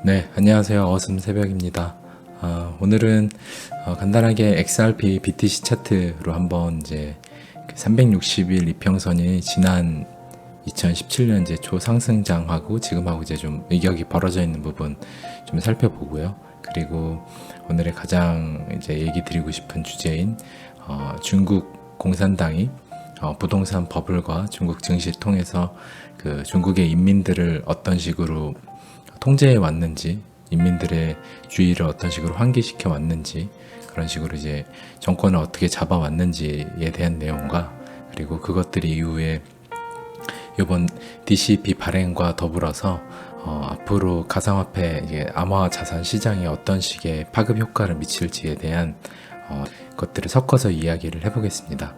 네, 안녕하세요. 어슴 새벽입니다. 오늘은 간단하게 XRP BTC 차트로 한번 이제 360일 이평선이 지난 2017년 이제 초상승장하고 지금하고 이제 좀 일격이 벌어져 있는 부분 좀 살펴보고요. 그리고 오늘의 가장 이제 얘기 드리고 싶은 주제인 중국 공산당이 부동산 버블과 중국 증시를 통해서 그 중국의 인민들을 어떤 식으로 통제해 왔는지, 인민들의 주의를 어떤 식으로 환기시켜 왔는지, 그런 식으로 이제 정권을 어떻게 잡아왔는지에 대한 내용과, 그리고 그것들이 이후에 이번 DCP 발행과 더불어서 앞으로 가상화폐 이게 암호화 자산 시장에 어떤 식의 파급 효과를 미칠지에 대한 것들을 섞어서 이야기를 해보겠습니다.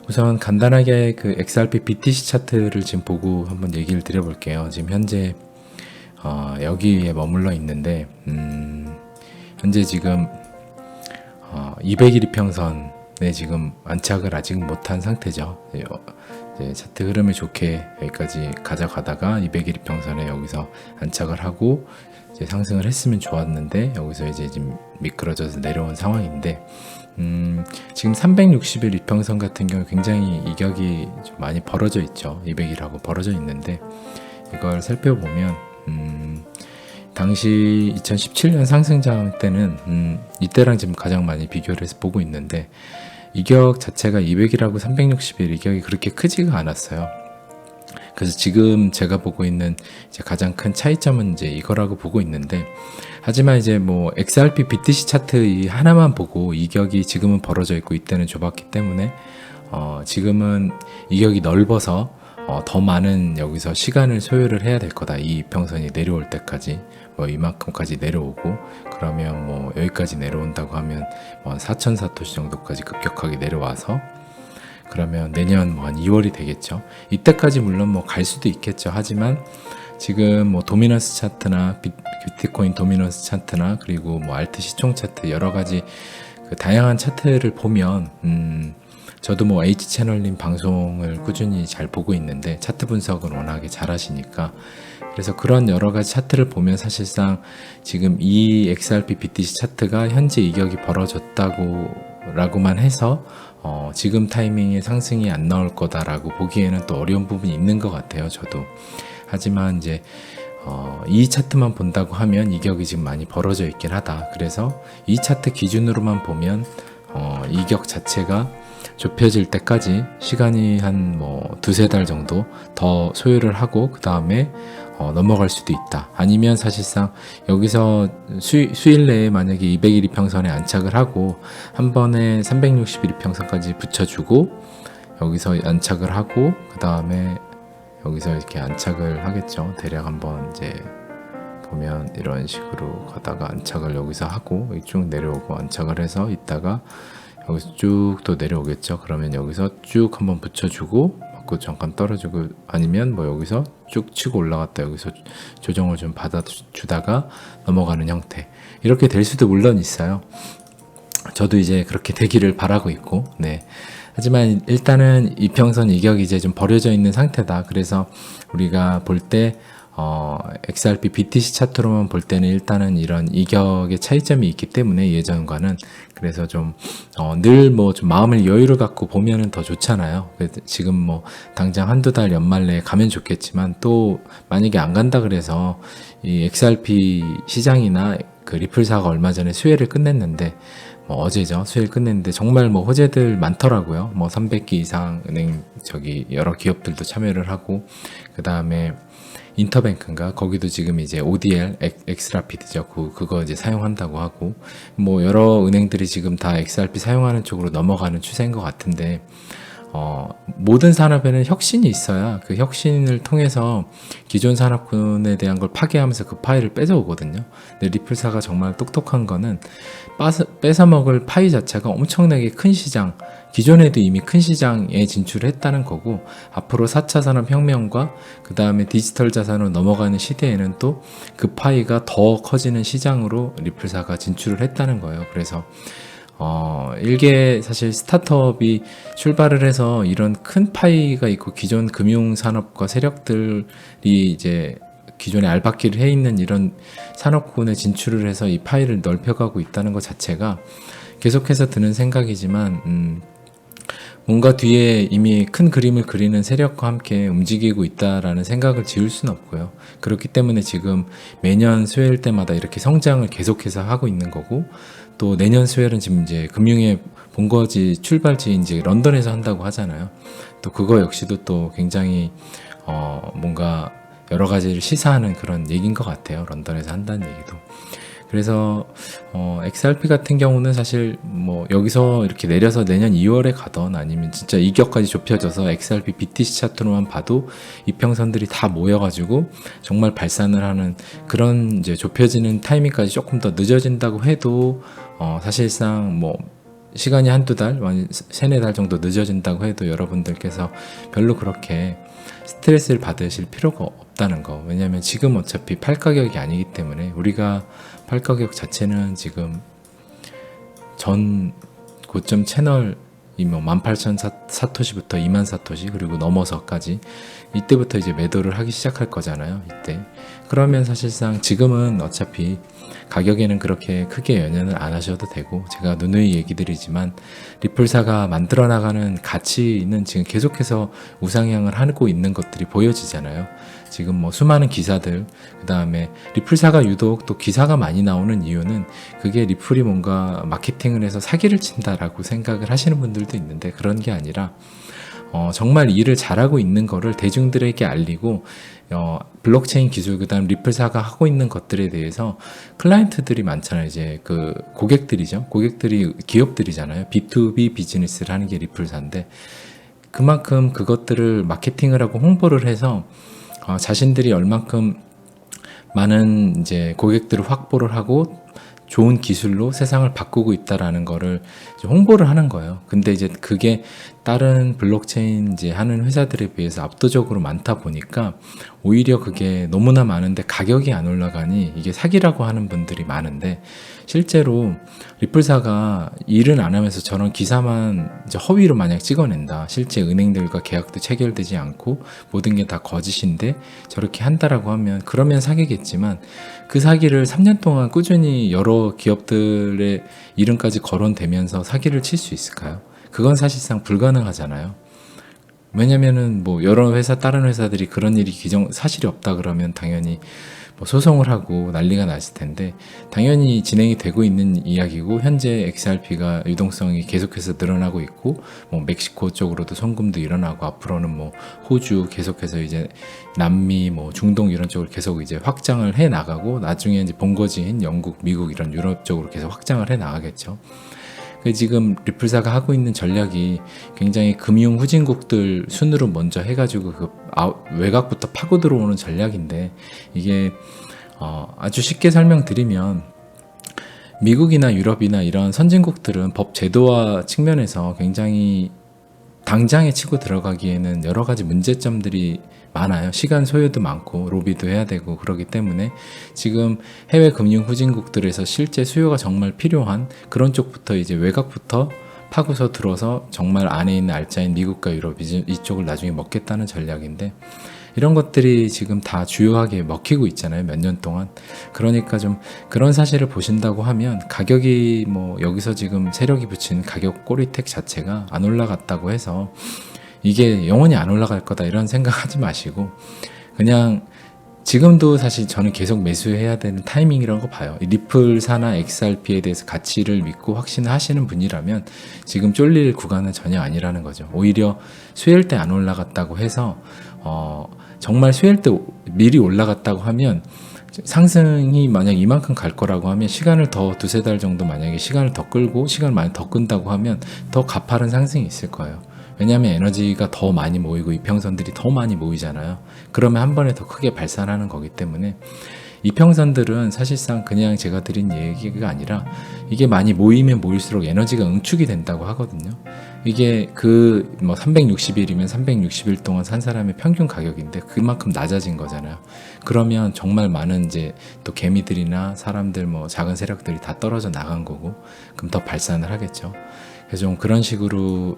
우선 간단하게 그 XRP BTC 차트를 지금 보고 한번 얘기를 드려볼게요. 지금 현재 여기에 머물러 있는데 현재 지금 200일 이평선에 지금 안착을 아직 못한 상태죠. 이제 차트 흐름이 좋게 여기까지 가져가다가 200일 이평선에 여기서 안착을 하고 이제 상승을 했으면 좋았는데 여기서 이제 지금 미끄러져서 내려온 상황인데 지금 360일 이평선 같은 경우 굉장히 이격이 좀 많이 벌어져 있죠. 200일하고 벌어져 있는데 이걸 살펴보면 당시 2017년 상승장 때는 이때랑 지금 가장 많이 비교를 해서 보고 있는데 이격 자체가 200일하고 360일 이격이 그렇게 크지가 않았어요. 그래서 지금 제가 보고 있는 이제 가장 큰 차이점은 이제 이거라고 보고 있는데, 하지만 이제 뭐 XRP BTC 차트 이 하나만 보고 이격이 지금은 벌어져 있고 이때는 좁았기 때문에 지금은 이격이 넓어서 더 많은 여기서 시간을 소요를 해야 될 거다. 이 이평선이 내려올 때까지 뭐 이만큼까지 내려오고, 그러면 뭐 여기까지 내려온다고 하면 뭐 4,000사토시 정도까지 급격하게 내려와서 그러면 내년 뭐 한 2월이 되겠죠. 이때까지 물론 뭐 갈 수도 있겠죠. 하지만 지금 뭐 도미넌스 차트나 비트코인 도미넌스 차트나 그리고 뭐 알트 시총 차트 여러 가지 그 다양한 차트를 보면 저도 뭐 H채널님 방송을 꾸준히 잘 보고 있는데 차트 분석을 워낙에 잘 하시니까, 그래서 그런 여러 가지 차트를 보면 사실상 지금 이 XRP BTC 차트가 현재 이격이 벌어졌다고라고만 해서 지금 타이밍에 상승이 안 나올 거다라고 보기에는 또 어려운 부분이 있는 것 같아요. 저도. 하지만 이제 이 차트만 본다고 하면 이격이 지금 많이 벌어져 있긴 하다. 그래서 이 차트 기준으로만 보면 이격 자체가 좁혀질 때까지 시간이 한 뭐 두세 달 정도 더 소요를 하고 그 다음에 넘어갈 수도 있다. 아니면 사실상 여기서 수일 내에 만약에 200일 이평선에 안착을 하고 한 번에 360일 이평선까지 붙여주고 여기서 안착을 하고 그 다음에 여기서 이렇게 안착을 하겠죠. 대략 한번 이제 보면 이런 식으로 가다가 안착을 여기서 하고 쭉 내려오고 안착을 해서 있다가 여기서 쭉 또 내려오겠죠. 그러면 여기서 쭉 한번 붙여주고 맞고 잠깐 떨어지고, 아니면 뭐 여기서 쭉 치고 올라갔다 여기서 조정을 좀 받아주다가 넘어가는 형태, 이렇게 될 수도 물론 있어요. 저도 이제 그렇게 되기를 바라고 있고, 네. 하지만 일단은 이평선 이격이 이제 좀 버려져 있는 상태다. 그래서 우리가 볼 때 XRP BTC 차트로만 볼 때는 일단은 이런 이격의 차이점이 있기 때문에 예전과는, 그래서 좀 늘 뭐 좀 마음을 여유를 갖고 보면은 더 좋잖아요. 지금 뭐 당장 한두 달 연말 내에 가면 좋겠지만 또 만약에 안 간다 그래서 이 XRP 시장이나 그 리플사가 얼마 전에 수혜를 끝냈는데 뭐 어제죠. 수혜를 끝냈는데 정말 뭐 호재들 많더라고요. 뭐 300개 이상 은행 여러 기업들도 참여를 하고, 그 다음에 인터뱅크인가 거기도 지금 이제 ODL 엑스라피드죠. 그거 이제 사용한다고 하고, 뭐 여러 은행들이 지금 다 XRP 사용하는 쪽으로 넘어가는 추세인 것 같은데, 모든 산업에는 혁신이 있어야 그 혁신을 통해서 기존 산업군에 대한 걸 파괴하면서 그 파이를 뺏어오거든요. 근데 리플사가 정말 똑똑한 거는 뺏어먹을 파이 자체가 엄청나게 큰 시장, 기존에도 이미 큰 시장에 진출을 했다는 거고, 앞으로 4차 산업혁명과 그 다음에 디지털 자산으로 넘어가는 시대에는 또 그 파이가 더 커지는 시장으로 리플사가 진출을 했다는 거예요. 그래서 일개 사실 스타트업이 출발을 해서 이런 큰 파이가 있고 기존 금융산업과 세력들이 이제 기존에 알박기를 해 있는 이런 산업군에 진출을 해서 이 파일을 넓혀가고 있다는 것 자체가 계속해서 드는 생각이지만 뭔가 뒤에 이미 큰 그림을 그리는 세력과 함께 움직이고 있다라는 생각을 지울 수는 없고요. 그렇기 때문에 지금 매년 수요일 때마다 이렇게 성장을 계속해서 하고 있는 거고, 또 내년 수요일은 지금 이제 금융의 본거지 출발지 이제 런던에서 한다고 하잖아요. 또 그거 역시도 또 굉장히 뭔가 여러 가지를 시사하는 그런 얘기인 것 같아요. 런던에서 한다는 얘기도. 그래서 XRP 같은 경우는 사실 뭐 여기서 이렇게 내려서 내년 2월에 가던 아니면 진짜 이격까지 좁혀져서 XRP BTC 차트로만 봐도 이평선들이 다 모여가지고 정말 발산을 하는 그런 이제 좁혀지는 타이밍까지 조금 더 늦어진다고 해도 사실상 뭐 시간이 한두 달, 세네 달 정도 늦어진다고 해도 여러분들께서 별로 그렇게 스트레스를 받으실 필요가 없다는 거. 왜냐하면 지금 어차피 팔 가격이 아니기 때문에, 우리가 팔 가격 자체는 지금 전 고점 채널이 뭐 18,000 사토시부터 2만 사토시 그리고 넘어서까지 이때부터 이제 매도를 하기 시작할 거잖아요. 이때. 그러면 사실상 지금은 어차피 가격에는 그렇게 크게 연연을 안 하셔도 되고, 제가 누누이 얘기 드리지만 리플사가 만들어 나가는 가치는 지금 계속해서 우상향을 하고 있는 것들이 보여지잖아요. 지금 뭐 수많은 기사들, 그 다음에 리플사가 유독 또 기사가 많이 나오는 이유는 그게 리플이 뭔가 마케팅을 해서 사기를 친다라고 생각을 하시는 분들도 있는데, 그런 게 아니라 정말 일을 잘하고 있는 거를 대중들에게 알리고, 블록체인 기술, 그 다음 리플사가 하고 있는 것들에 대해서 클라이언트들이 많잖아요. 이제 그 고객들이죠. 고객들이 기업들이잖아요. B2B 비즈니스를 하는 게 리플사인데, 그만큼 그것들을 마케팅을 하고 홍보를 해서 자신들이 얼만큼 많은 이제 고객들을 확보를 하고 좋은 기술로 세상을 바꾸고 있다라는 거를 홍보를 하는 거예요. 근데 이제 그게 다른 블록체인 이제 하는 회사들에 비해서 압도적으로 많다 보니까 오히려 그게 너무나 많은데 가격이 안 올라가니 이게 사기라고 하는 분들이 많은데, 실제로 리플사가 일은 안 하면서 저런 기사만 이제 허위로 만약 찍어낸다, 실제 은행들과 계약도 체결되지 않고 모든 게 다 거짓인데 저렇게 한다라고 하면, 그러면 사기겠지만 그 사기를 3년 동안 꾸준히 여러 기업들의 이름까지 거론되면서 사기를 칠 수 있을까요? 그건 사실상 불가능하잖아요. 왜냐면은 뭐 여러 회사, 다른 회사들이 그런 일이 사실이 없다 그러면 당연히 뭐 소송을 하고 난리가 났을 텐데, 당연히 진행이 되고 있는 이야기고, 현재 XRP가 유동성이 계속해서 늘어나고 있고, 뭐 멕시코 쪽으로도 송금도 일어나고, 앞으로는 뭐 호주 계속해서 이제 남미, 뭐 중동 이런 쪽으로 계속 이제 확장을 해 나가고, 나중에 이제 본거지인 영국, 미국 이런 유럽 쪽으로 계속 확장을 해 나가겠죠. 지금 리플사가 하고 있는 전략이 굉장히 금융 후진국들 순으로 먼저 해가지고 그 외곽부터 파고 들어오는 전략인데, 이게 아주 쉽게 설명드리면, 미국이나 유럽이나 이런 선진국들은 법 제도화 측면에서 굉장히 당장에 치고 들어가기에는 여러 가지 문제점들이 많아요. 시간 소요도 많고 로비도 해야 되고 그러기 때문에 지금 해외 금융 후진국들에서 실제 수요가 정말 필요한 그런 쪽부터 이제 외곽부터 파고서 들어서 정말 안에 있는 알짜인 미국과 유럽 이쪽을 나중에 먹겠다는 전략인데, 이런 것들이 지금 다 주요하게 먹히고 있잖아요. 몇 년 동안. 그러니까 좀 그런 사실을 보신다고 하면, 가격이 뭐 여기서 지금 세력이 붙인 가격 꼬리택 자체가 안 올라갔다고 해서 이게 영원히 안 올라갈 거다 이런 생각하지 마시고, 그냥 지금도 사실 저는 계속 매수해야 되는 타이밍이라고 봐요. 리플사나 XRP에 대해서 가치를 믿고 확신하시는 분이라면 지금 쫄릴 구간은 전혀 아니라는 거죠. 오히려 수요일 때 안 올라갔다고 해서 정말 수요일 때 미리 올라갔다고 하면, 상승이 만약 이만큼 갈 거라고 하면 시간을 더 두세 달 정도 만약에 시간을 더 끌고 시간을 많이 더 끈다고 하면 더 가파른 상승이 있을 거예요. 왜냐하면 에너지가 더 많이 모이고 이평선들이 더 많이 모이잖아요. 그러면 한 번에 더 크게 발산하는 거기 때문에, 이평선들은 사실상 그냥 제가 드린 얘기가 아니라 이게 많이 모이면 모일수록 에너지가 응축이 된다고 하거든요. 이게 그 뭐 360일이면 360일 동안 산 사람의 평균 가격인데 그만큼 낮아진 거잖아요. 그러면 정말 많은 이제 또 개미들이나 사람들, 뭐 작은 세력들이 다 떨어져 나간 거고, 그럼 더 발산을 하겠죠. 그래서 좀 그런 식으로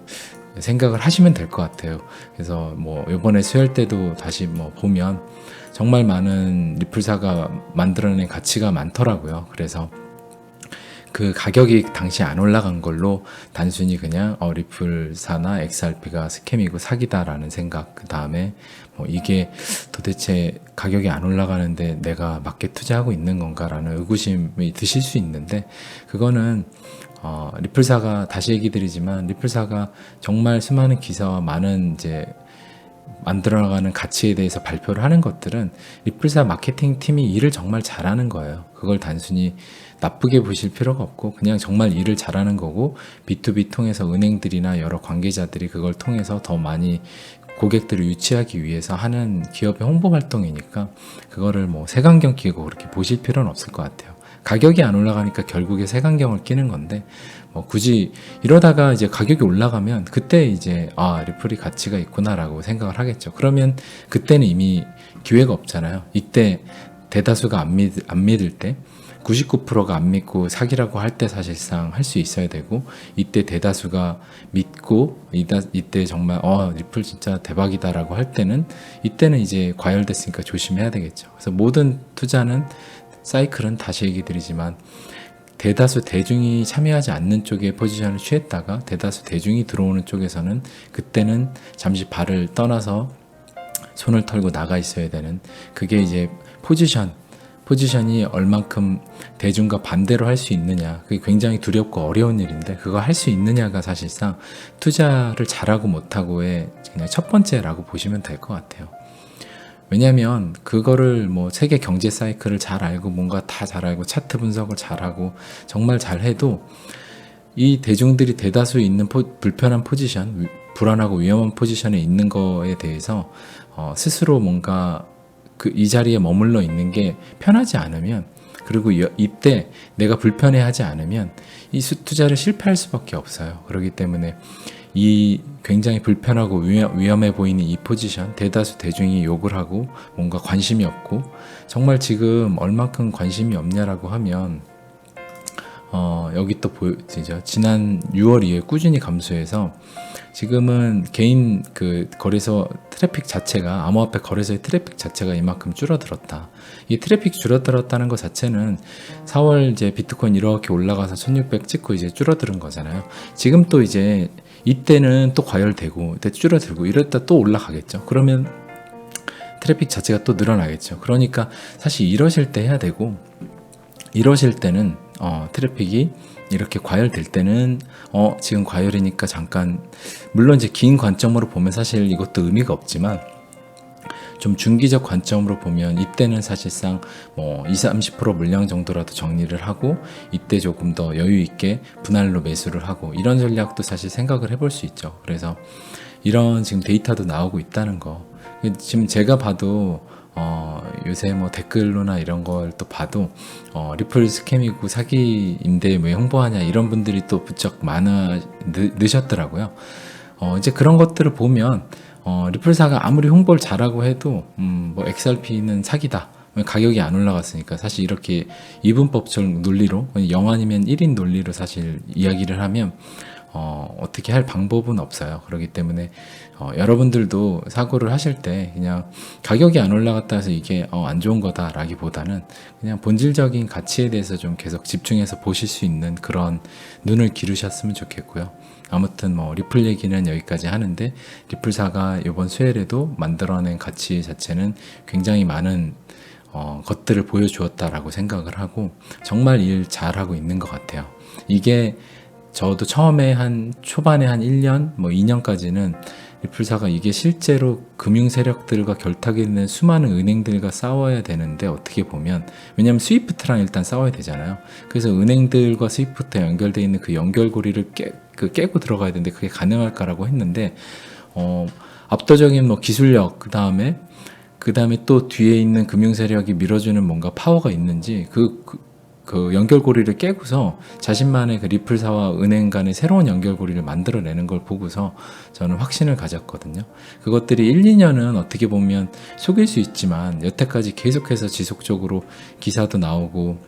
생각을 하시면 될 것 같아요. 그래서 뭐 이번에 수혈 때도 다시 뭐 보면 정말 많은 리플사가 만들어낸 가치가 많더라고요. 그래서 그 가격이 당시 안 올라간 걸로 단순히 그냥 리플사나 XRP가 스캠이고 사기다라는 생각, 그 다음에 뭐 이게 도대체 가격이 안 올라가는데 내가 맞게 투자하고 있는 건가라는 의구심이 드실 수 있는데, 그거는 리플사가, 다시 얘기 드리지만 리플사가 정말 수많은 기사와 많은 이제 만들어나가는 가치에 대해서 발표를 하는 것들은 리플사 마케팅 팀이 일을 정말 잘하는 거예요. 그걸 단순히 나쁘게 보실 필요가 없고 그냥 정말 일을 잘하는 거고, B2B 통해서 은행들이나 여러 관계자들이 그걸 통해서 더 많이 고객들을 유치하기 위해서 하는 기업의 홍보 활동이니까 그거를 뭐 색안경 끼고 그렇게 보실 필요는 없을 것 같아요. 가격이 안 올라가니까 결국에 색안경을 끼는 건데, 뭐 굳이 이러다가 이제 가격이 올라가면 그때 이제 리플이 가치가 있구나라고 생각을 하겠죠. 그러면 그때는 이미 기회가 없잖아요. 이때 대다수가 안 믿을 때, 99%가 안 믿고 사기라고 할 때 사실상 할 수 있어야 되고, 이때 대다수가 믿고 이때 정말 리플 진짜 대박이다라고 할 때는, 이때는 이제 과열됐으니까 조심해야 되겠죠. 그래서 모든 투자는 사이클은 다시 얘기 드리지만 대다수 대중이 참여하지 않는 쪽에 포지션을 취했다가 대다수 대중이 들어오는 쪽에서는 그때는 잠시 발을 떠나서 손을 털고 나가 있어야 되는, 그게 이제 포지션이 얼만큼 대중과 반대로 할 수 있느냐, 그게 굉장히 두렵고 어려운 일인데 그거 할 수 있느냐가 사실상 투자를 잘하고 못하고의 그냥 첫 번째라고 보시면 될 것 같아요. 왜냐면 그거를 뭐 세계 경제 사이클을 잘 알고 뭔가 다 잘 알고 차트 분석을 잘하고 정말 잘해도 이 대중들이 대다수 있는 불편한 포지션, 불안하고 위험한 포지션에 있는 거에 대해서 스스로 뭔가 이 자리에 머물러 있는 게 편하지 않으면, 그리고 이때 내가 불편해하지 않으면 이 투자를 실패할 수밖에 없어요. 그렇기 때문에 이 굉장히 불편하고 위험해 보이는 이 포지션, 대다수 대중이 욕을 하고 뭔가 관심이 없고, 정말 지금 얼만큼 관심이 없냐라고 하면 여기 또 보이죠. 지난 6월 이후에 꾸준히 감소해서 지금은 개인 그 거래소 트래픽 자체가, 암호화폐 거래소의 트래픽 자체가 이만큼 줄어들었다. 이 트래픽 줄어들었다는 것 자체는 4월 이제 비트코인 이렇게 올라가서 1600 찍고 이제 줄어드는 거잖아요. 지금 또 이제 이때는 또 과열되고 이때 줄어들고 이랬다 또 올라가겠죠. 그러면 트래픽 자체가 또 늘어나겠죠. 그러니까 사실 이러실 때 해야 되고, 이러실 때는 트래픽이 이렇게 과열될 때는 지금 과열이니까 잠깐, 물론 이제 긴 관점으로 보면 사실 이것도 의미가 없지만 좀 중기적 관점으로 보면 이때는 사실상 뭐 20-30% 물량 정도라도 정리를 하고 이때 조금 더 여유 있게 분할로 매수를 하고, 이런 전략도 사실 생각을 해볼 수 있죠. 그래서 이런 지금 데이터도 나오고 있다는 거, 지금 제가 봐도 요새 뭐 댓글로나 이런 걸 또 봐도 리플 스캠이고 사기인데 왜 홍보하냐 이런 분들이 또 부쩍 늦으셨더라고요. 이제 그런 것들을 보면 리플사가 아무리 홍보를 잘하고 해도 뭐 XRP는 사기다, 가격이 안 올라갔으니까, 사실 이렇게 이분법적 논리로, 0 아니면 1인 논리로 사실 이야기를 하면 어떻게 할 방법은 없어요. 그렇기 때문에 여러분들도 사고를 하실 때 그냥 가격이 안 올라갔다 해서 이게 안 좋은 거다 라기보다는 그냥 본질적인 가치에 대해서 좀 계속 집중해서 보실 수 있는 그런 눈을 기르셨으면 좋겠고요. 아무튼 뭐 리플 얘기는 여기까지 하는데, 리플사가 이번 수혜에도 만들어낸 가치 자체는 굉장히 많은 것들을 보여주었다라고 생각을 하고 정말 일 잘하고 있는 것 같아요. 이게 저도 처음에 초반에 한 1년, 뭐 2년까지는 리플사가 이게 실제로 금융 세력들과 결탁이 있는 수많은 은행들과 싸워야 되는데, 어떻게 보면 왜냐면 스위프트랑 일단 싸워야 되잖아요. 그래서 은행들과 스위프트에 연결되어 있는 그 연결고리를 깨고 들어가야 되는데 그게 가능할까라고 했는데, 압도적인 뭐 기술력, 그 다음에 또 뒤에 있는 금융 세력이 밀어주는 뭔가 파워가 있는지 그 연결고리를 깨고서 자신만의 그 리플사와 은행 간의 새로운 연결고리를 만들어내는 걸 보고서 저는 확신을 가졌거든요. 그것들이 1, 2년은 어떻게 보면 속일 수 있지만 여태까지 계속해서 지속적으로 기사도 나오고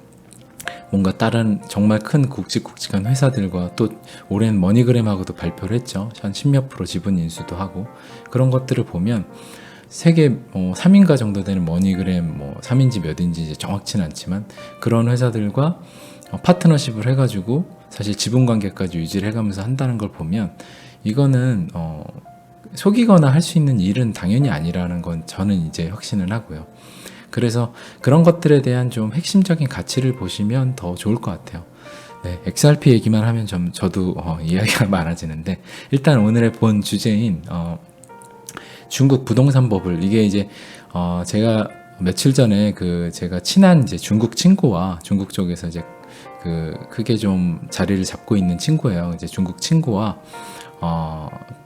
뭔가 다른 정말 큰 굵직굵직한 회사들과 또 올해는 머니그램하고도 발표를 했죠. 한 10몇 프로 지분 인수도 하고 그런 것들을 보면 세계 3인가 정도 되는 머니그램 3인지 몇인지 이제 정확치는 않지만 그런 회사들과 파트너십을 해가지고 사실 지분 관계까지 유지를 해가면서 한다는 걸 보면 이거는 속이거나 할 수 있는 일은 당연히 아니라는 건 저는 이제 확신을 하고요. 그래서 그런 것들에 대한 좀 핵심적인 가치를 보시면 더 좋을 것 같아요. 네, XRP 얘기만 하면 저도 이야기가 많아지는데 일단 오늘의 본 주제인 중국 부동산 버블 이게 이제 제가 며칠 전에 제가 친한 이제 중국 친구와 중국 쪽에서 이제 크게 좀 자리를 잡고 있는 친구예요. 이제 중국 친구와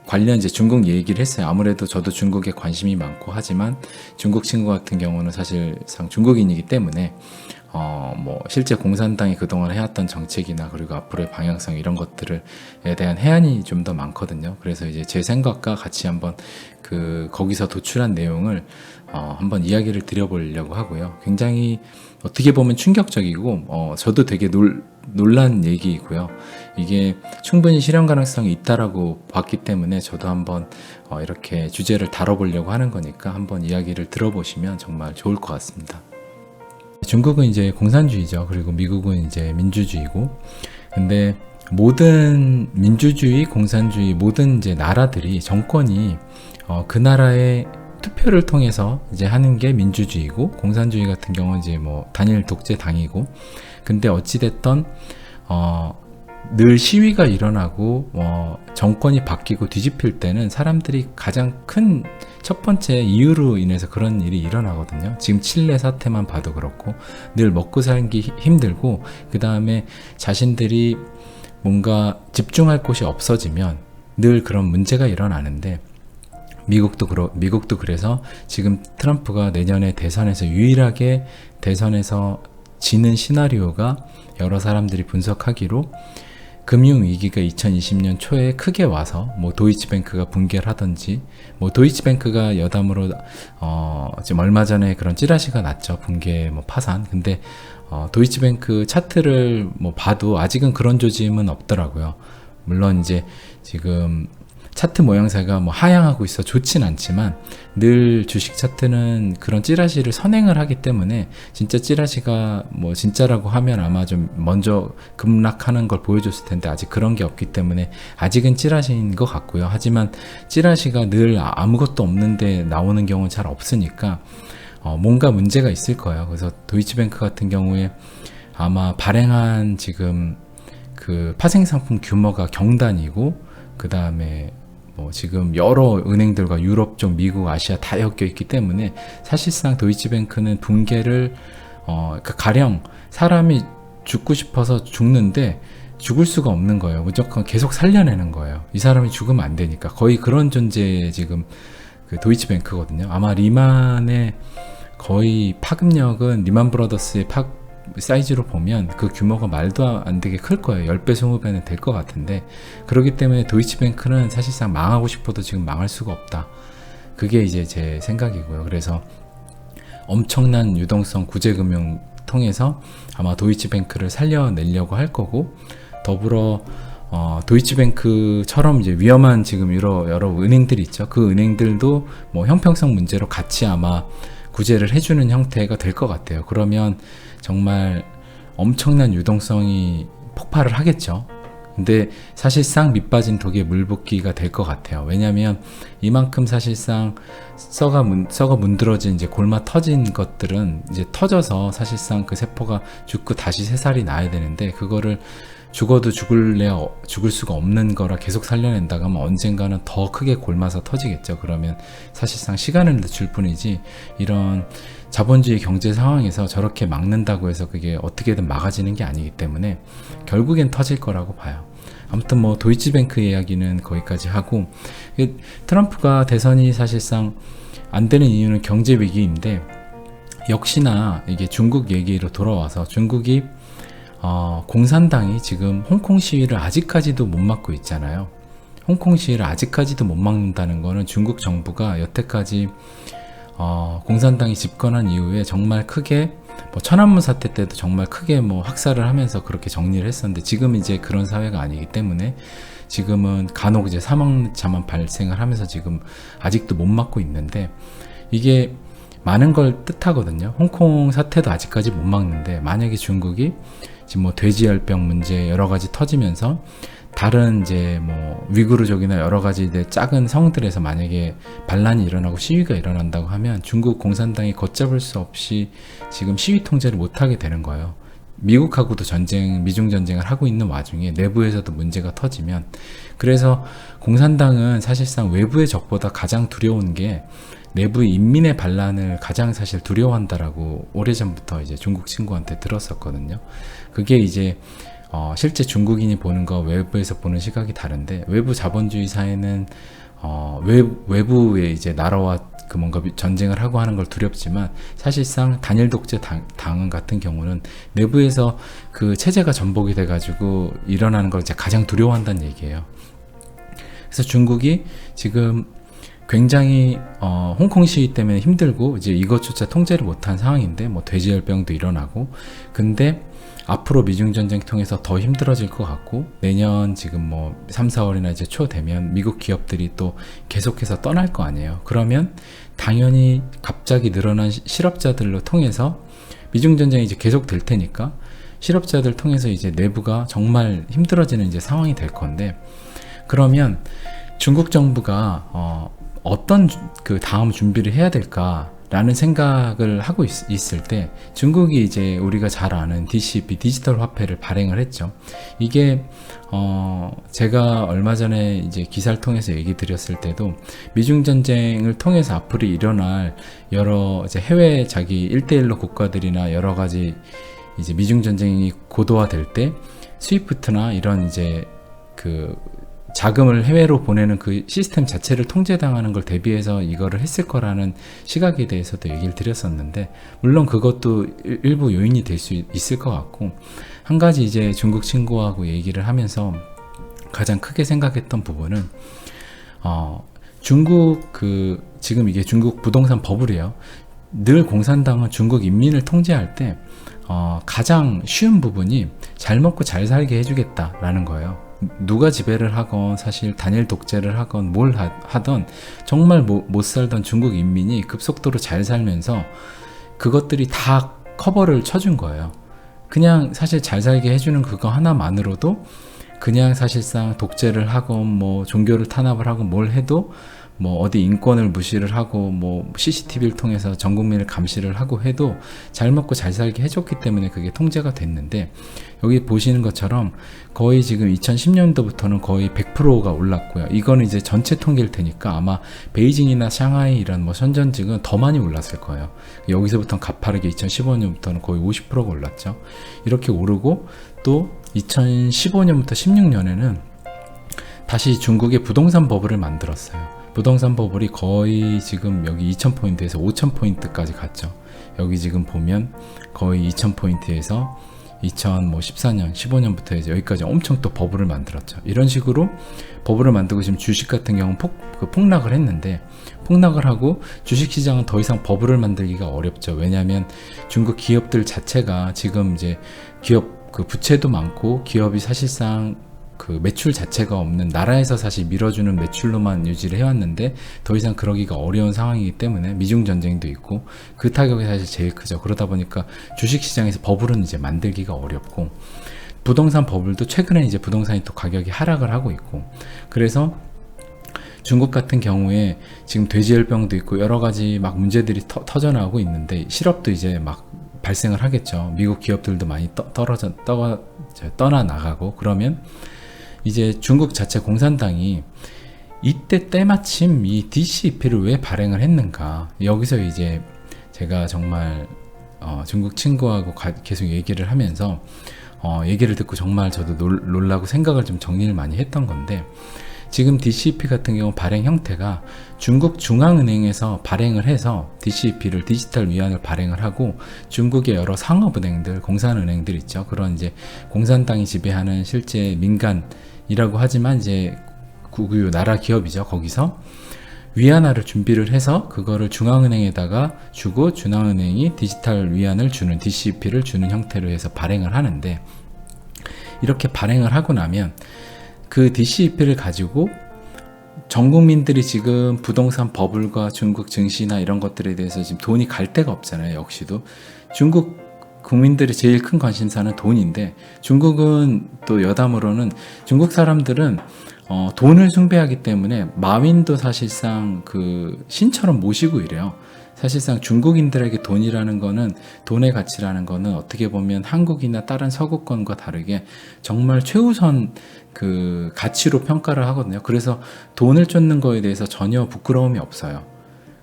관련 이제 중국 얘기를 했어요. 아무래도 저도 중국에 관심이 많고 하지만 중국 친구 같은 경우는 사실상 중국인이기 때문에 실제 공산당이 그동안 해왔던 정책이나 그리고 앞으로의 방향성 이런 것들에 대한 해안이 좀 더 많거든요. 그래서 이제 제 생각과 같이 한번 거기서 도출한 내용을 한번 이야기를 드려보려고 하고요. 굉장히 어떻게 보면 충격적이고 저도 되게 놀란 얘기이고요. 이게 충분히 실현 가능성이 있다라고 봤기 때문에 저도 한번 이렇게 주제를 다뤄보려고 하는 거니까 한번 이야기를 들어보시면 정말 좋을 것 같습니다. 중국은 이제 공산주의죠. 그리고 미국은 이제 민주주의고, 근데 모든 민주주의, 공산주의 모든 이제 나라들이 정권이 그 나라의 투표를 통해서 이제 하는 게 민주주의고, 공산주의 같은 경우는 이제 단일 독재 당이고, 근데 어찌됐던 늘 시위가 일어나고 정권이 바뀌고 뒤집힐 때는 사람들이 가장 큰 첫 번째 이유로 인해서 그런 일이 일어나거든요. 지금 칠레 사태만 봐도 그렇고 늘 먹고 살기 힘들고 그 다음에 자신들이 뭔가 집중할 곳이 없어지면 늘 그런 문제가 일어나는데 미국도 그래서 지금 트럼프가 내년에 대선에서 유일하게 대선에서 지는 시나리오가 여러 사람들이 분석하기로 금융위기가 2020년 초에 크게 와서 도이치뱅크가 붕괴를 하든지 도이치뱅크가 여담으로 지금 얼마 전에 그런 찌라시가 났죠. 붕괴 파산. 근데 도이치뱅크 차트를 봐도 아직은 그런 조짐은 없더라고요. 물론 이제 지금 차트 모양새가 하향하고 있어 좋진 않지만 늘 주식 차트는 그런 찌라시를 선행을 하기 때문에 진짜 찌라시가 진짜라고 하면 아마 좀 먼저 급락하는 걸 보여줬을 텐데 아직 그런 게 없기 때문에 아직은 찌라시인 것 같고요. 하지만 찌라시가 늘 아무것도 없는데 나오는 경우는 잘 없으니까 뭔가 문제가 있을 거예요. 그래서 도이치뱅크 같은 경우에 아마 발행한 지금 파생상품 규모가 경단이고 그 다음에 지금 여러 은행들과 유럽 쪽, 미국, 아시아 다 엮여 있기 때문에 사실상 도이치뱅크는 붕괴를 가령 사람이 죽고 싶어서 죽는데 죽을 수가 없는 거예요. 무조건 계속 살려내는 거예요. 이 사람이 죽으면 안 되니까 거의 그런 존재의 지금 도이치뱅크거든요. 아마 리만의 거의 파급력은 리만 브라더스의 사이즈로 보면 그 규모가 말도 안 되게 클 거예요. 10배, 20배는 될 것 같은데 그렇기 때문에 도이치뱅크는 사실상 망하고 싶어도 지금 망할 수가 없다. 그게 이제 제 생각이고요. 그래서 엄청난 유동성 구제금융 통해서 아마 도이치뱅크를 살려내려고 할 거고 더불어 도이치뱅크처럼 이제 위험한 지금 여러 은행들이 있죠. 그 은행들도 형평성 문제로 같이 아마 구제를 해주는 형태가 될 것 같아요. 그러면 정말 엄청난 유동성이 폭발을 하겠죠. 근데 사실상 밑빠진 독에 물 붓기가 될 것 같아요. 왜냐하면 이만큼 사실상 썩어 문드러진 이제 골마 터진 것들은 이제 터져서 사실상 그 세포가 죽고 다시 새살이 나야 되는데 그거를 죽어도 죽을 수가 없는 거라 계속 살려낸다고 하면 언젠가는 더 크게 골마서 터지겠죠. 그러면 사실상 시간을 늦출 뿐이지 이런 자본주의 경제 상황에서 저렇게 막는다고 해서 그게 어떻게든 막아지는 게 아니기 때문에 결국엔 터질 거라고 봐요. 아무튼 도이치뱅크 이야기는 거기까지 하고 트럼프가 대선이 사실상 안 되는 이유는 경제 위기인데 역시나 이게 중국 얘기로 돌아와서 중국이 공산당이 지금 홍콩 시위를 아직까지도 못 막고 있잖아요. 홍콩 시위를 아직까지도 못 막는다는 거는 중국 정부가 여태까지 공산당이 집권한 이후에 정말 크게 뭐 천안문 사태 때도 정말 크게 뭐 학살을 하면서 그렇게 정리를 했었는데, 지금 이제 그런 사회가 아니기 때문에 지금은 간혹 이제 사망자만 발생을 하면서 지금 아직도 못 막고 있는데, 이게 많은 걸 뜻하거든요. 홍콩 사태도 아직까지 못 막는데, 만약에 중국이 지금 뭐 돼지열병 문제 여러 가지 터지면서 다른 이제 뭐 위구르족이나 여러 가지 이제 작은 성들에서 만약에 반란이 일어나고 시위가 일어난다고 하면 중국 공산당이 걷잡을 수 없이 지금 시위 통제를 못하게 되는 거예요. 미국하고도 미중 전쟁을 하고 있는 와중에 내부에서도 문제가 터지면, 그래서 공산당은 사실상 외부의 적보다 가장 두려운 게 내부 인민의 반란을 가장 사실 두려워한다라고 오래전부터 이제 중국 친구한테 들었었거든요. 그게 이제 실제 중국인이 보는 거 외부에서 보는 시각이 다른데, 외부 자본주의 사회는 외부의 이제 나라와 그 뭔가 전쟁을 하고 하는 걸 두렵지만, 사실상 단일 독재 당 같은 경우는 내부에서 그 체제가 전복이 돼가지고 일어나는 걸 이제 가장 두려워한다는 얘기예요. 그래서 중국이 지금 굉장히 홍콩 시위 때문에 힘들고 이제 이것조차 통제를 못한 상황인데, 뭐 돼지열병도 일어나고, 근데 앞으로 미중전쟁 통해서 더 힘들어질 것 같고, 내년 지금 뭐 3, 4월이나 이제 초 되면 미국 기업들이 또 계속해서 떠날 거 아니에요. 그러면 당연히 갑자기 늘어난 실업자들로 통해서 미중전쟁이 이제 계속 될 테니까 실업자들 통해서 이제 내부가 정말 힘들어지는 이제 상황이 될 건데, 그러면 중국 정부가 어떤 그 다음 준비를 해야 될까라는 생각을 하고 있을 때, 중국이 이제 우리가 잘 아는 DCP 디지털 화폐를 발행을 했죠. 이게 제가 얼마 전에 이제 기사를 통해서 얘기 드렸을 때도, 미중 전쟁을 통해서 앞으로 일어날 여러 이제 해외 자기 1대1로 국가들이나 여러 가지 이제 미중 전쟁이 고도화될 때 스위프트나 이런 이제 그 자금을 해외로 보내는 그 시스템 자체를 통제당하는 걸 대비해서 이거를 했을 거라는 시각에 대해서도 얘기를 드렸었는데, 물론 그것도 일부 요인이 될 수 있을 것 같고, 한 가지 이제 중국 친구하고 얘기를 하면서 가장 크게 생각했던 부분은 중국 지금 이게 중국 부동산 버블이에요. 늘 공산당은 중국 인민을 통제할 때 가장 쉬운 부분이 잘 먹고 잘 살게 해주겠다라는 거예요. 누가 지배를 하건 사실 단일 독재를 하건 뭘 하던 정말 못 살던 중국 인민이 급속도로 잘 살면서 그것들이 다 커버를 쳐준 거예요. 그냥 사실 잘 살게 해주는 그거 하나만으로도 그냥 사실상 독재를 하건 뭐 종교를 탄압을 하건 뭘 해도, 뭐 어디 인권을 무시를 하고 뭐 CCTV를 통해서 전 국민을 감시를 하고 해도 잘 먹고 잘 살게 해줬기 때문에 그게 통제가 됐는데, 여기 보시는 것처럼 거의 지금 2010년도부터는 거의 100%가 올랐고요. 이거는 이제 전체 통계일 테니까 아마 베이징이나 샹하이 이런 뭐 선전직은 더 많이 올랐을 거예요. 여기서부터 가파르게 2015년부터는 거의 50%가 올랐죠. 이렇게 오르고, 또 2015년부터 16년에는 다시 중국의 부동산 버블을 만들었어요. 부동산 버블이 거의 지금 여기 2000포인트에서 5000포인트까지 갔죠. 여기 지금 보면 거의 2000포인트에서 2014년, 15년부터 이제 여기까지 엄청 또 버블을 만들었죠. 이런 식으로 버블을 만들고 지금 주식 같은 경우는 폭락을 했는데, 폭락을 하고 주식시장은 더 이상 버블을 만들기가 어렵죠. 왜냐하면 중국 기업들 자체가 지금 이제 기업 그 부채도 많고, 기업이 사실상 그 매출 자체가 없는, 나라에서 사실 밀어주는 매출로만 유지를 해왔는데 더 이상 그러기가 어려운 상황이기 때문에 미중 전쟁도 있고 그 타격이 사실 제일 크죠. 그러다 보니까 주식시장에서 버블은 이제 만들기가 어렵고, 부동산 버블도 최근에 이제 부동산이 또 가격이 하락을 하고 있고, 그래서 중국 같은 경우에 지금 돼지열병도 있고 여러 가지 막 문제들이 터져나오고 있는데, 실업도 이제 막 발생을 하겠죠. 미국 기업들도 많이 떠나 나가고, 그러면 이제 중국 자체 공산당이 이때 때마침 이 DCEP를 왜 발행을 했는가, 여기서 이제 제가 정말 중국 친구하고 계속 얘기를 하면서 얘기를 듣고 정말 저도 놀라고 생각을 좀 정리를 많이 했던 건데, 지금 DCEP 같은 경우 발행 형태가 중국 중앙은행에서 발행을 해서 DCEP를 디지털 위안을 발행을 하고, 중국의 여러 상업은행들, 공산은행들 있죠. 그런 이제 공산당이 지배하는 실제 민간이라고 하지만 이제 국유 나라 기업이죠. 거기서 위안화를 준비를 해서 그거를 중앙은행에다가 주고 중앙은행이 디지털 위안을 주는 DCP를 주는 형태로 해서 발행을 하는데, 이렇게 발행을 하고 나면 그 DCP를 가지고 전 국민들이 지금 부동산 버블과 중국 증시나 이런 것들에 대해서 지금 돈이 갈 데가 없잖아요. 역시도 중국 국민들이 제일 큰 관심사는 돈인데, 중국은 또 여담으로는 중국 사람들은 돈을 숭배하기 때문에 마윈도 사실상 그 신처럼 모시고 이래요. 사실상 중국인들에게 돈이라는 거는, 돈의 가치라는 거는 어떻게 보면 한국이나 다른 서구권과 다르게 정말 최우선 그 가치로 평가를 하거든요. 그래서 돈을 쫓는 거에 대해서 전혀 부끄러움이 없어요.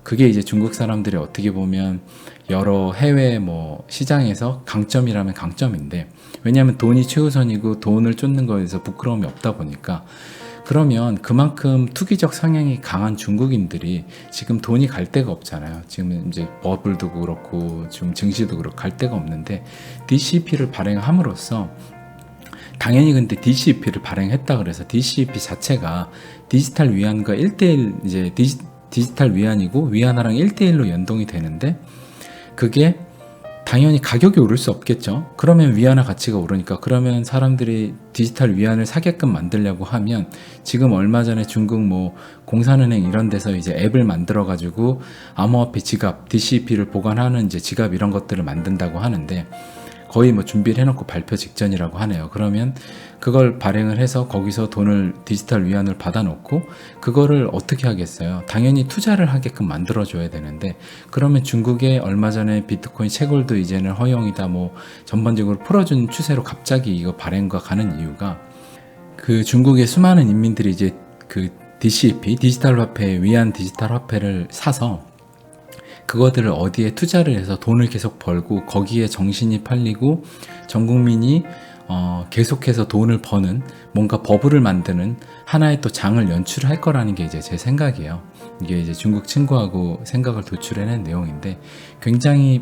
그게 이제 중국 사람들이 어떻게 보면 여러 해외 뭐 시장에서 강점이라면 강점인데, 왜냐하면 돈이 최우선이고 돈을 쫓는 거에 대해서 부끄러움이 없다 보니까, 그러면 그만큼 투기적 성향이 강한 중국인들이 지금 돈이 갈 데가 없잖아요. 지금 이제 버블도 그렇고 지금 증시도 그렇고 갈 데가 없는데, DCP를 발행함으로써, 당연히 근데 DCP를 발행했다 그래서 DCP 자체가 디지털 위안과 1대1 이제 디지털 위안이고 위안화랑 1대1로 연동이 되는데, 그게 당연히 가격이 오를 수 없겠죠. 그러면 위안화 가치가 오르니까, 그러면 사람들이 디지털 위안을 사게끔 만들려고 하면, 지금 얼마 전에 중국 뭐 공산은행 이런 데서 이제 앱을 만들어 가지고 암호화폐 지갑, DCP를 보관하는 이제 지갑 이런 것들을 만든다고 하는데, 거의 뭐 준비를 해놓고 발표 직전이라고 하네요. 그러면 그걸 발행을 해서 거기서 돈을 디지털 위안을 받아놓고 그거를 어떻게 하겠어요? 당연히 투자를 하게끔 만들어줘야 되는데, 그러면 중국에 얼마 전에 비트코인 채굴도 이제는 허용이다 뭐 전반적으로 풀어준 추세로 갑자기 이거 발행과 가는 이유가, 그 중국의 수많은 인민들이 이제 그 DCP, 디지털 화폐, 위안 디지털 화폐를 사서 그것들을 어디에 투자를 해서 돈을 계속 벌고 거기에 정신이 팔리고 전 국민이 계속해서 돈을 버는 뭔가 버블을 만드는 하나의 또 장을 연출할 거라는 게 이제 제 생각이에요. 이게 이제 중국 친구하고 생각을 도출해낸 내용인데, 굉장히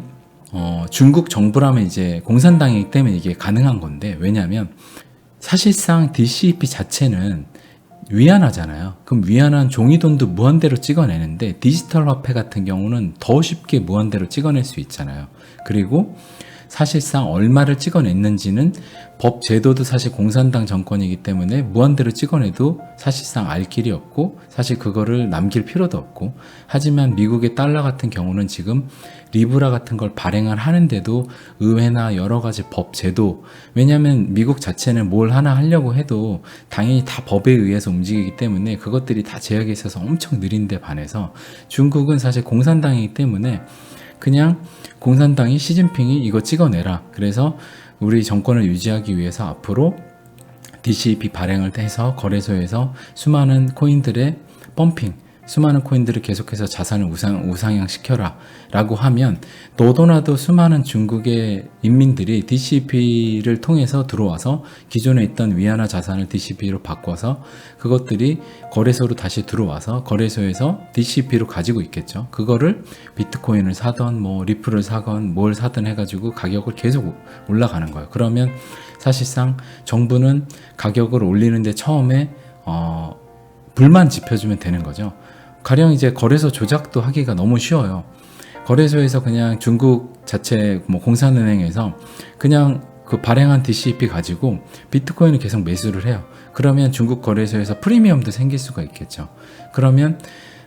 중국 정부라면 이제 공산당이기 때문에 이게 가능한 건데, 왜냐하면 사실상 DCP 자체는 위안화잖아요. 그럼 위안화는 종이돈도 무한대로 찍어내는데, 디지털 화폐 같은 경우는 더 쉽게 무한대로 찍어낼 수 있잖아요. 그리고 사실상 얼마를 찍어냈는지는 법 제도도 사실 공산당 정권이기 때문에 무한대로 찍어내도 사실상 알 길이 없고, 사실 그거를 남길 필요도 없고, 하지만 미국의 달러 같은 경우는 지금 리브라 같은 걸 발행을 하는데도 의회나 여러 가지 법 제도, 왜냐하면 미국 자체는 뭘 하나 하려고 해도 당연히 다 법에 의해서 움직이기 때문에 그것들이 다 제약에 있어서 엄청 느린데 반해서, 중국은 사실 공산당이기 때문에 그냥 공산당이 시진핑이 이거 찍어내라, 그래서 우리 정권을 유지하기 위해서 앞으로 DCP 발행을 해서 거래소에서 수많은 코인들의 펌핑, 수많은 코인들을 계속해서 자산을 우상향시켜라 라고 하면, 너도나도 수많은 중국의 인민들이 DCP를 통해서 들어와서 기존에 있던 위안화 자산을 DCP로 바꿔서 그것들이 거래소로 다시 들어와서 거래소에서 DCP로 가지고 있겠죠. 그거를 비트코인을 사던 뭐 리플을 사건 뭘 사든 해가지고 가격을 계속 올라가는 거예요. 그러면 사실상 정부는 가격을 올리는데 처음에 불만 지펴주면 되는 거죠. 가령 이제 거래소 조작도 하기가 너무 쉬워요. 거래소에서 그냥 중국 자체 뭐 공산은행에서 그냥 그 발행한 DCP 가지고 비트코인을 계속 매수를 해요. 그러면 중국 거래소에서 프리미엄도 생길 수가 있겠죠. 그러면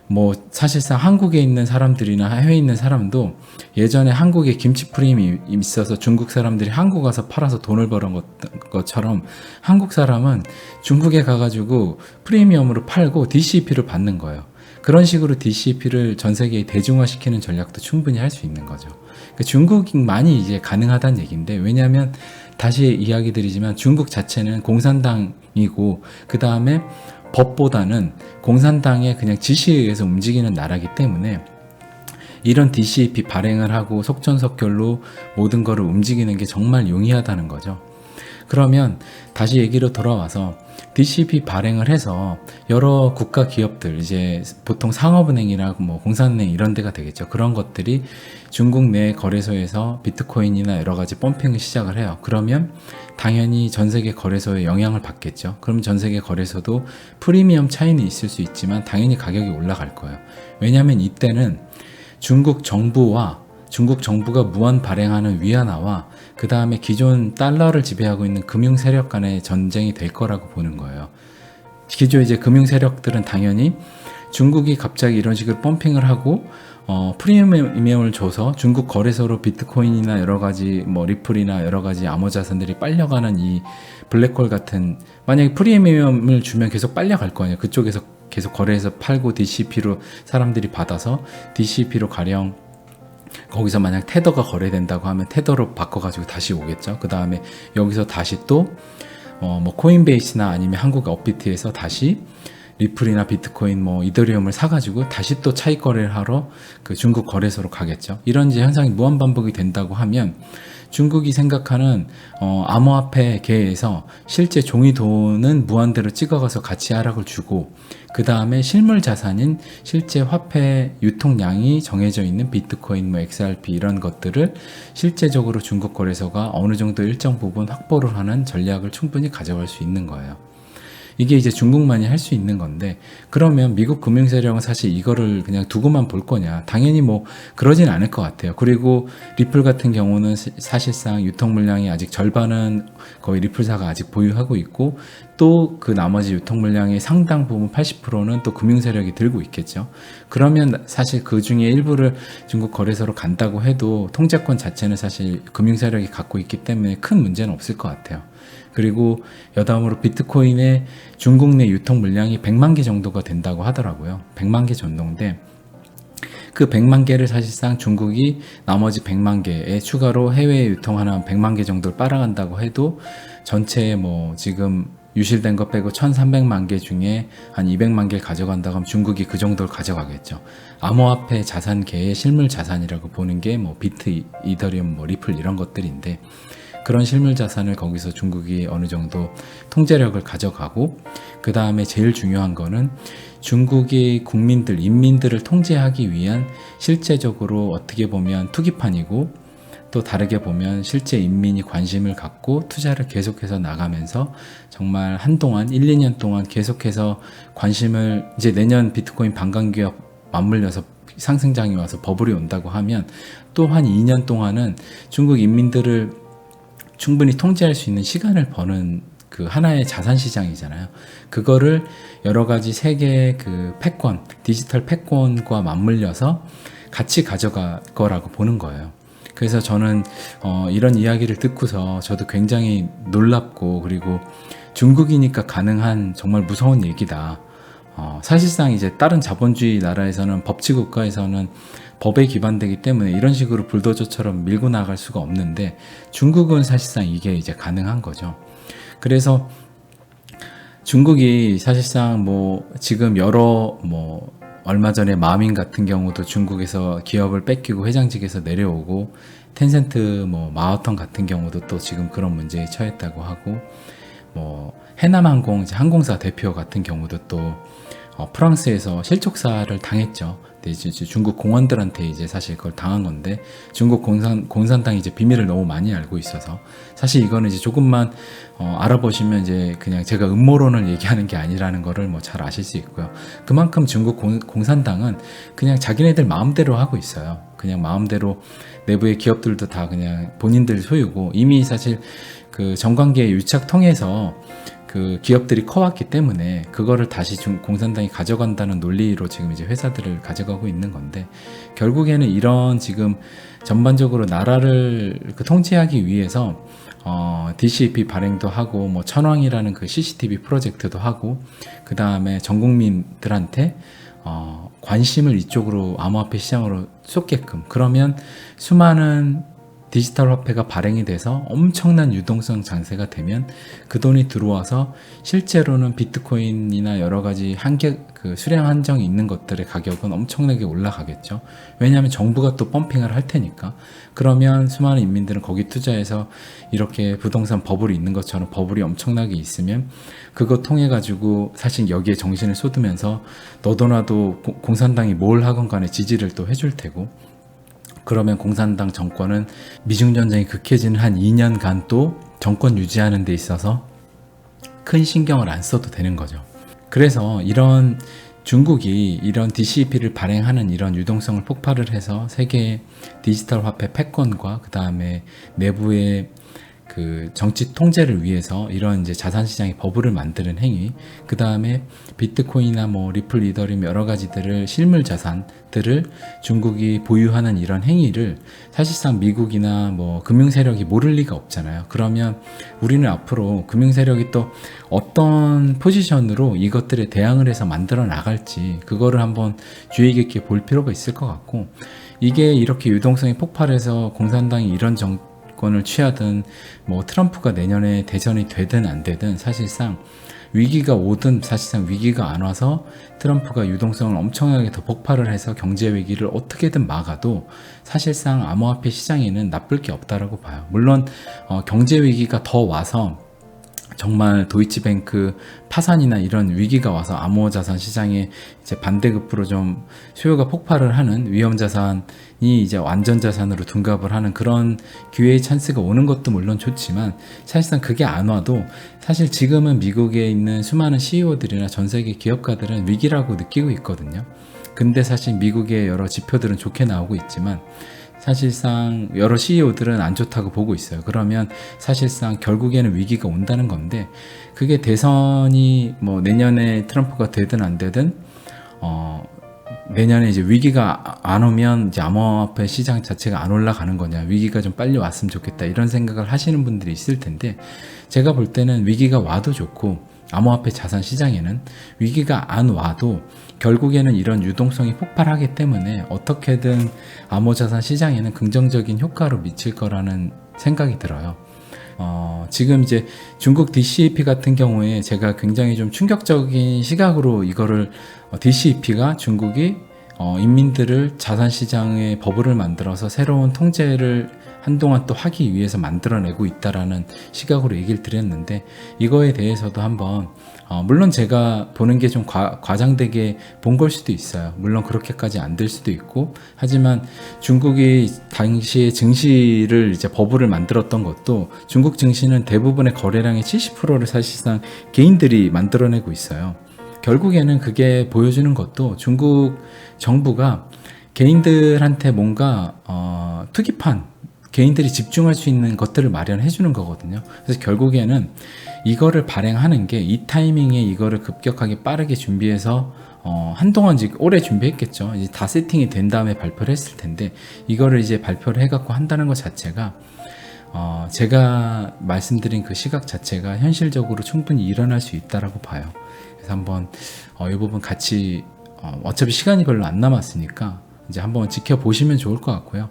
뭐 사실상 한국에 있는 사람들이나 해외에 있는 사람도 예전에 한국에 김치 프림이 있어서 중국 사람들이 한국 가서 팔아서 돈을 벌은 것처럼, 한국 사람은 중국에 가가지고 프리미엄으로 팔고 DCP를 받는 거예요. 그런 식으로 DCP를 전 세계에 대중화시키는 전략도 충분히 할 수 있는 거죠. 그러니까 중국만이 이제 가능하다는 얘기인데, 왜냐하면 다시 이야기 드리지만 중국 자체는 공산당이고, 그 다음에 법보다는 공산당의 그냥 지시에 의해서 움직이는 나라이기 때문에 이런 DCP 발행을 하고 속전속결로 모든 거를 움직이는 게 정말 용이하다는 거죠. 그러면 다시 얘기로 돌아와서 DCP 발행을 해서 여러 국가 기업들, 이제 보통 상업은행이나 뭐 공산은행 이런 데가 되겠죠. 그런 것들이 중국 내 거래소에서 비트코인이나 여러 가지 펌핑을 시작을 해요. 그러면 당연히 전 세계 거래소에 영향을 받겠죠. 그럼 전 세계 거래소도 프리미엄 차이는 있을 수 있지만 당연히 가격이 올라갈 거예요. 왜냐하면 이때는 중국 정부가 무한 발행하는 위안화와 그 다음에 기존 달러를 지배하고 있는 금융 세력 간의 전쟁이 될 거라고 보는 거예요. 기존 이제 금융 세력들은 당연히 중국이 갑자기 이런 식으로 펌핑을 하고 프리미엄을 줘서 중국 거래소로 비트코인이나 여러 가지 뭐 리플이나 여러 가지 암호 자산들이 빨려가는 이 블랙홀 같은, 만약에 프리미엄을 주면 계속 빨려갈 거 아니에요. 그쪽에서 계속 거래해서 팔고 DCP로 사람들이 받아서 DCP로 가령 거기서 만약 테더가 거래된다고 하면 테더로 바꿔가지고 다시 오겠죠. 그 다음에 여기서 다시 또 뭐 코인베이스나 아니면 한국 업비트에서 다시 리플이나 비트코인 뭐 이더리움을 사가지고 다시 또 차익 거래를 하러 그 중국 거래소로 가겠죠. 이런 이제 현상이 무한 반복이 된다고 하면 중국이 생각하는 암호화폐 계에서 실제 종이 돈은 무한대로 찍어가서 가치 하락을 주고, 그 다음에 실물 자산인 실제 화폐 유통량이 정해져 있는 비트코인, 뭐 XRP 이런 것들을 실제적으로 중국 거래소가 어느 정도 일정 부분 확보를 하는 전략을 충분히 가져갈 수 있는 거예요. 이게 이제 중국만이 할 수 있는 건데, 그러면 미국 금융 세력은 사실 이거를 그냥 두고만 볼 거냐? 당연히 뭐 그러진 않을 것 같아요. 그리고 리플 같은 경우는 사실상 유통 물량이 아직 절반은 거의 리플사가 아직 보유하고 있고, 또 그 나머지 유통 물량의 상당 부분 80%는 또 금융 세력이 들고 있겠죠. 그러면 사실 그 중에 일부를 중국 거래소로 간다고 해도 통제권 자체는 사실 금융 세력이 갖고 있기 때문에 큰 문제는 없을 것 같아요. 그리고 여담으로 비트코인의 중국 내 유통 물량이 100만 개 정도가 된다고 하더라고요. 100만 개 정도인데, 그 100만 개를 사실상 중국이 나머지 100만 개에 추가로 해외에 유통하는 100만 개 정도를 빨아간다고 해도 전체 뭐 지금 유실된 거 빼고 1300만 개 중에 한 200만 개를 가져간다고 하면 중국이 그 정도를 가져가겠죠. 암호화폐 자산계의 실물 자산이라고 보는 게 뭐 비트, 이더리움, 뭐 리플 이런 것들인데, 그런 실물 자산을 거기서 중국이 어느 정도 통제력을 가져가고, 그 다음에 제일 중요한 거는 중국의 국민들, 인민들을 통제하기 위한 실제적으로 어떻게 보면 투기판이고, 또 다르게 보면 실제 인민이 관심을 갖고 투자를 계속해서 나가면서 정말 한동안 1, 2년 동안 계속해서 관심을, 이제 내년 비트코인 반감기와 맞물려서 상승장이 와서 버블이 온다고 하면 또 한 2년 동안은 중국 인민들을 충분히 통제할 수 있는 시간을 버는 그 하나의 자산 시장이잖아요. 그거를 여러 가지 세계의 그 패권, 디지털 패권과 맞물려서 같이 가져갈 거라고 보는 거예요. 그래서 저는 이런 이야기를 듣고서 저도 굉장히 놀랍고, 그리고 중국이니까 가능한 정말 무서운 얘기다. 사실상 이제 다른 자본주의 나라에서는, 법치국가에서는 법에 기반되기 때문에 이런 식으로 불도저처럼 밀고 나갈 수가 없는데, 중국은 사실상 이게 이제 가능한 거죠. 그래서 중국이 사실상 뭐 지금 여러 뭐 얼마 전에 마민 같은 경우도 중국에서 기업을 뺏기고 회장직에서 내려오고, 텐센트 뭐 마오텅 같은 경우도 또 지금 그런 문제에 처했다고 하고, 뭐 해남항공 항공사 대표 같은 경우도 또 프랑스에서 실족사를 당했죠. 이제 중국 공원들한테 이제 사실 그걸 당한 건데, 중국 공산당이 이제 비밀을 너무 많이 알고 있어서, 사실 이거는 이제 조금만 알아보시면 이제 그냥 제가 음모론을 얘기하는 게 아니라는 거를 뭐 잘 아실 수 있고요. 그만큼 중국 공산당은 그냥 자기네들 마음대로 하고 있어요. 그냥 마음대로 내부의 기업들도 다 그냥 본인들 소유고, 이미 사실 그 정관계의 유착 통해서 그 기업들이 커왔기 때문에 그거를 다시 공산당이 가져간다는 논리로 지금 이제 회사들을 가져가고 있는 건데, 결국에는 이런 지금 전반적으로 나라를 그 통제하기 위해서 DCP 발행도 하고, 뭐 천왕이라는 그 CCTV 프로젝트도 하고, 그 다음에 전 국민들한테 관심을 이쪽으로 암호화폐 시장으로 쏟게끔, 그러면 수많은 디지털 화폐가 발행이 돼서 엄청난 유동성 장세가 되면 그 돈이 들어와서 실제로는 비트코인이나 여러 가지 수량 한정이 있는 것들의 가격은 엄청나게 올라가겠죠. 왜냐하면 정부가 또 펌핑을 할 테니까. 그러면 수많은 인민들은 거기 투자해서 이렇게 부동산 버블이 있는 것처럼 버블이 엄청나게 있으면 그거 통해 가지고 사실 여기에 정신을 쏟으면서 너도 나도 공산당이 뭘 하건 간에 지지를 또 해줄 테고, 그러면 공산당 정권은 미중전쟁이 극해지는 한 2년간 또 정권 유지하는 데 있어서 큰 신경을 안 써도 되는 거죠. 그래서 이런 중국이 이런 DCEP를 발행하는 이런 유동성을 폭발을 해서 세계 디지털 화폐 패권과 그 다음에 내부의 그 정치 통제를 위해서 이런 이제 자산시장의 버블을 만드는 행위, 그 다음에 비트코인이나 뭐 리플, 이더리움 여러 가지들을 실물 자산들을 중국이 보유하는 이런 행위를 사실상 미국이나 뭐 금융 세력이 모를 리가 없잖아요. 그러면 우리는 앞으로 금융 세력이 또 어떤 포지션으로 이것들에 대항을 해서 만들어 나갈지 그거를 한번 주의 깊게 볼 필요가 있을 것 같고, 이게 이렇게 유동성이 폭발해서 공산당이 이런 정권을 취하든 뭐 트럼프가 내년에 대선이 되든 안 되든 사실상 위기가 오든 사실상 위기가 안 와서 트럼프가 유동성을 엄청나게 더 폭발을 해서 경제 위기를 어떻게든 막아도 사실상 암호화폐 시장에는 나쁠 게 없다라고 봐요. 물론 경제 위기가 더 와서 정말 도이치뱅크 파산이나 이런 위기가 와서 암호자산 시장에 이제 반대급부로 좀 수요가 폭발을 하는 위험자산이 이제 완전자산으로 둔갑을 하는 그런 기회의 찬스가 오는 것도 물론 좋지만, 사실상 그게 안 와도 사실 지금은 미국에 있는 수많은 CEO들이나 전 세계 기업가들은 위기라고 느끼고 있거든요. 근데 사실 미국의 여러 지표들은 좋게 나오고 있지만 사실상 여러 CEO들은 안 좋다고 보고 있어요. 그러면 사실상 결국에는 위기가 온다는 건데, 그게 대선이 뭐 내년에 트럼프가 되든 안 되든 내년에 이제 위기가 안 오면 이제 암호화폐 시장 자체가 안 올라가는 거냐, 위기가 좀 빨리 왔으면 좋겠다 이런 생각을 하시는 분들이 있을 텐데, 제가 볼 때는 위기가 와도 좋고 암호화폐 자산 시장에는 위기가 안 와도 결국에는 이런 유동성이 폭발하기 때문에 어떻게든 암호자산 시장에는 긍정적인 효과를 미칠 거라는 생각이 들어요. 지금 이제 중국 DCEP 같은 경우에 제가 굉장히 좀 충격적인 시각으로 이거를 DCEP가 중국이 인민들을 자산시장의 버블을 만들어서 새로운 통제를 한동안 또 하기 위해서 만들어내고 있다라는 시각으로 얘기를 드렸는데, 이거에 대해서도 한번 물론 제가 보는 게 좀 과장되게 본 걸 수도 있어요. 물론 그렇게까지 안 될 수도 있고, 하지만 중국이 당시에 증시를 이제 버블을 만들었던 것도, 중국 증시는 대부분의 거래량의 70%를 사실상 개인들이 만들어내고 있어요. 결국에는 그게 보여주는 것도 중국 정부가 개인들한테 뭔가 투기판, 개인들이 집중할 수 있는 것들을 마련해 주는 거거든요. 그래서 결국에는 이거를 발행하는 게 이 타이밍에 이거를 급격하게 빠르게 준비해서 한동안 이제 오래 준비했겠죠. 이제 다 세팅이 된 다음에 발표를 했을 텐데, 이거를 이제 발표를 해갖고 한다는 것 자체가 제가 말씀드린 그 시각 자체가 현실적으로 충분히 일어날 수 있다라고 봐요. 그래서 한번 이 부분 같이 어차피 시간이 별로 안 남았으니까 이제 한번 지켜보시면 좋을 것 같고요.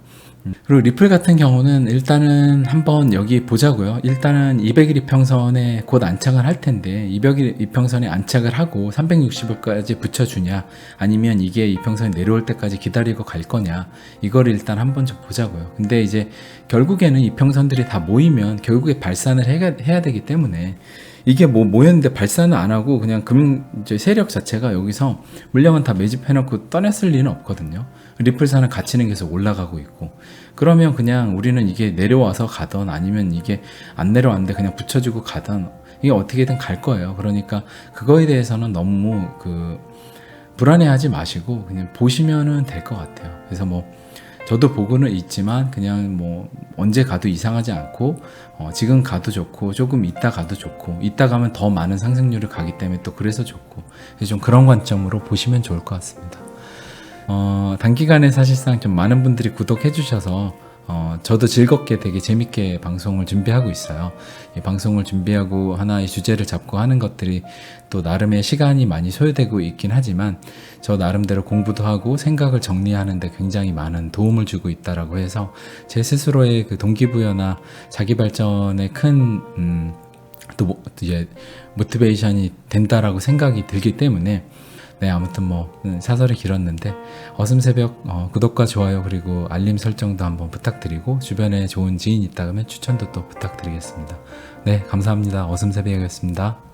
그리고 리플 같은 경우는 일단은 한번 여기 보자고요. 일단은 200일 이평선에 곧 안착을 할 텐데, 200일 이평선에 안착을 하고 360일까지 붙여주냐, 아니면 이게 이평선이 내려올 때까지 기다리고 갈 거냐, 이거를 일단 한번 좀 보자고요. 근데 이제 결국에는 이평선들이 다 모이면 결국에 발산을 해야 되기 때문에, 이게 뭐 모였는데 발산을 안 하고 그냥 이제 세력 자체가 여기서 물량은 다 매집해놓고 떠났을 리는 없거든요. 리플사는 가치는 계속 올라가고 있고, 그러면 그냥 우리는 이게 내려와서 가던 아니면 이게 안 내려왔는데 그냥 붙여주고 가던 이게 어떻게든 갈 거예요. 그러니까 그거에 대해서는 너무 불안해하지 마시고 그냥 보시면은 될 것 같아요. 그래서 뭐 저도 보고는 있지만 그냥 뭐 언제 가도 이상하지 않고 지금 가도 좋고 조금 이따 가도 좋고, 이따 가면 더 많은 상승률을 가기 때문에 또 그래서 좋고, 그래서 좀 그런 관점으로 보시면 좋을 것 같습니다. 단기간에 사실상 좀 많은 분들이 구독해 주셔서 저도 즐겁게 되게 재밌게 방송을 준비하고 있어요. 이 방송을 준비하고 하나의 주제를 잡고 하는 것들이 또 나름의 시간이 많이 소요되고 있긴 하지만 저 나름대로 공부도 하고 생각을 정리하는데 굉장히 많은 도움을 주고 있다라고 해서 제 스스로의 그 동기부여나 자기 발전에 큰 이제 모티베이션이 된다라고 생각이 들기 때문에 네, 아무튼 사설이 길었는데 어슴새벽 구독과 좋아요 그리고 알림 설정도 한번 부탁드리고 주변에 좋은 지인 있다 그러면 추천도 또 부탁드리겠습니다. 네, 감사합니다. 어슴새벽이었습니다.